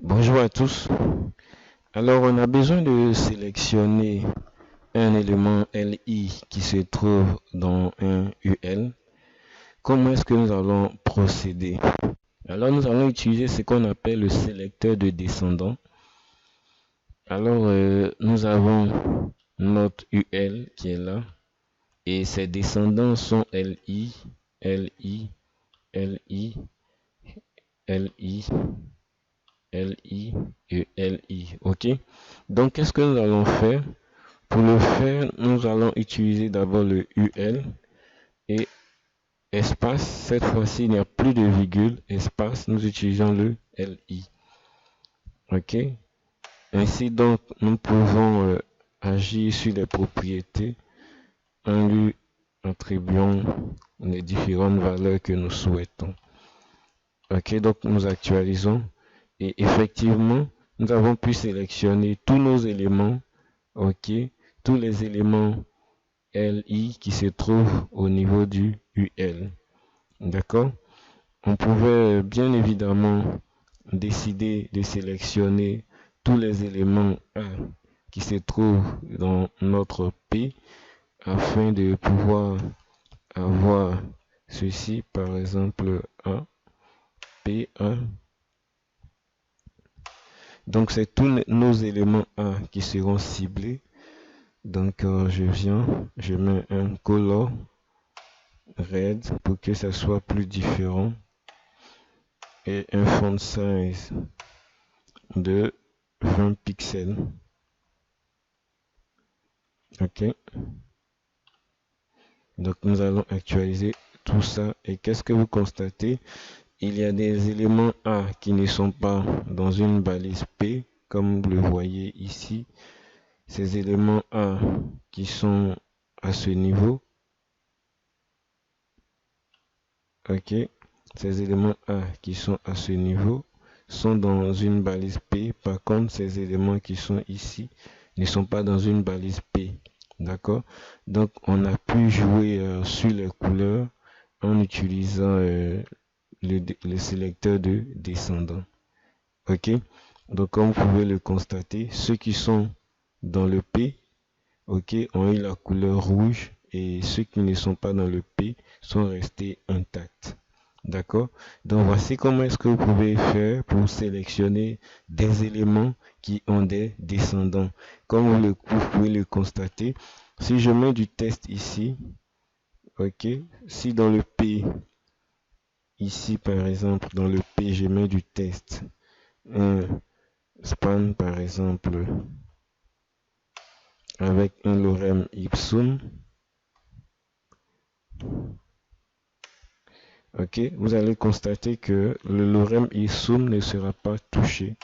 Bonjour à tous. Alors, on a besoin de sélectionner un élément LI qui se trouve dans un UL. Comment est-ce que nous allons procéder? Alors, nous allons utiliser ce qu'on appelle le sélecteur de descendants. Alors, nous avons notre UL qui est là et ses descendants sont LI, LI, LI, LI, LI et LI. OK? Donc, qu'est-ce que nous allons faire? Pour le faire, nous allons utiliser d'abord le UL et espace. Cette fois-ci, il n'y a plus de virgule. Espace, nous utilisons le LI. OK? Ainsi donc, nous pouvons agir sur les propriétés en lui attribuant les différentes valeurs que nous souhaitons. OK? Donc, nous actualisons et effectivement, nous avons pu sélectionner tous nos éléments. OK? Tous les éléments LI qui se trouvent au niveau du UL. D'accord? On pouvait bien évidemment décider de sélectionner tous les éléments A qui se trouvent dans notre P afin de pouvoir avoir ceci, par exemple A, P1. Donc c'est tous nos éléments A qui seront ciblés. Donc je mets un color red pour que ça soit plus différent et un font size de 20 pixels. OK. Donc nous allons actualiser tout ça et qu'est-ce que vous constatez? Il y a des éléments A qui ne sont pas dans une balise P comme vous le voyez ici. Ces éléments A qui sont à ce niveau. OK. Ces éléments A qui sont à ce niveau sont dans une balise P. Par contre, ces éléments qui sont ici ne sont pas dans une balise P. D'accord? Donc, on a pu jouer sur les couleurs en utilisant le sélecteur de descendant. OK? Donc, comme vous pouvez le constater, ceux qui sont dans le P, OK, ont eu la couleur rouge et ceux qui ne sont pas dans le P sont restés intacts. D'accord? Donc voici comment est-ce que vous pouvez faire pour sélectionner des éléments qui ont des descendants. Comme vous pouvez le constater, si je mets du test ici, ok, si dans le P, ici par exemple, dans le P, je mets du test, un span par exemple, avec un lorem ipsum, ok, vous allez constater que le lorem ipsum ne sera pas touché.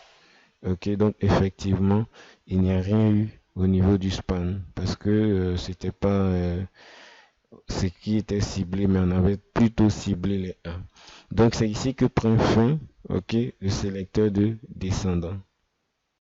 Ok, donc effectivement, il n'y a rien eu au niveau du span parce que c'était pas ce qui était ciblé, mais on avait plutôt ciblé les A. Donc c'est ici que prend fin, ok, le sélecteur de descendant.